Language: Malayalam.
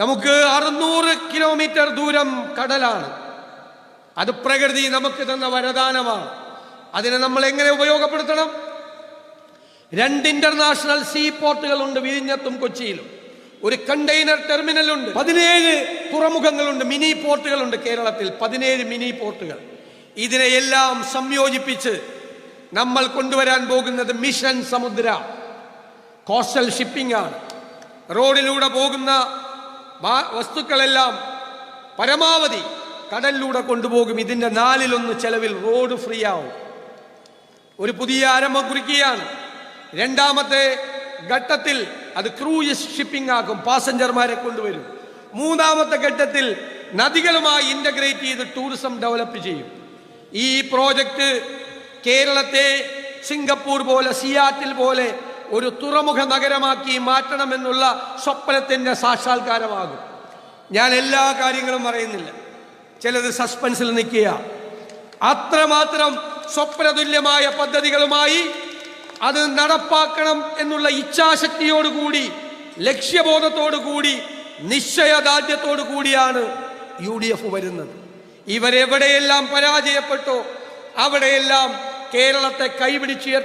നമുക്ക് 600 കിലോമീറ്റർ ദൂരം കടലാണ്. അത് പ്രകൃതി നമുക്ക് തന്ന വരദാനമാണ്. അതിനെ നമ്മൾ എങ്ങനെ ഉപയോഗപ്പെടുത്തണം? 2 ഇന്റർനാഷണൽ സീ പോർട്ടുകളുണ്ട്, വിഴിഞ്ഞത്തും കൊച്ചിയിലും. ഒരു കണ്ടെയ്നർ ടെർമിനലുണ്ട്. 17 തുറമുഖങ്ങളുണ്ട്, മിനി പോർട്ടുകളുണ്ട്. കേരളത്തിൽ 17 മിനി പോർട്ടുകൾ. ഇതിനെയെല്ലാം സംയോജിപ്പിച്ച് നമ്മൾ കൊണ്ടുവരാൻ പോകുന്നത് മിഷൻ സമുദ്ര കോസ്റ്റൽ ഷിപ്പിംഗ് ആണ്. റോഡിലൂടെ പോകുന്ന വസ്തുക്കളെല്ലാം പരമാവധി കടലിലൂടെ കൊണ്ടുപോകും. ഇതിന്റെ 4/1 ചെലവിൽ റോഡ് ഫ്രീ ആവും. ഒരു പുതിയ ആരംഭം കുറിക്കുകയാണ്. രണ്ടാമത്തെ ഘട്ടത്തിൽ അത് ക്രൂയിസ് ഷിപ്പിംഗ് ആക്കും, പാസഞ്ചർമാരെ കൊണ്ടുവരും. മൂന്നാമത്തെ ഘട്ടത്തിൽ നദികളുമായി ഇന്റഗ്രേറ്റ് ചെയ്ത് ടൂറിസം ഡെവലപ്പ് ചെയ്യും. ഈ പ്രോജക്റ്റ് കേരളത്തെ സിംഗപ്പൂർ പോലെ, സിയാറ്റിൽ പോലെ ഒരു തുറമുഖ നഗരമാക്കി മാറ്റണമെന്നുള്ള സ്വപ്നത്തിന്റെ സാക്ഷാത്കാരമാകും. ഞാൻ എല്ലാ കാര്യങ്ങളും പറയുന്നില്ല, ചിലത് സസ്പെൻസിൽ നിൽക്കുക. അത്രമാത്രം സ്വപ്നതുല്യമായ പദ്ധതികളുമായി അത് നടപ്പാക്കണം എന്നുള്ള ഇച്ഛാശക്തിയോടുകൂടി, ലക്ഷ്യബോധത്തോടുകൂടി, നിശ്ചയദാർഢ്യത്തോടു കൂടിയാണ് UDF വരുന്നത്. ഇവരെവിടെയെല്ലാം പരാജയപ്പെട്ടോ അവിടെയെല്ലാം കേരളത്തെ കൈപിടിച്ചുയർത്തി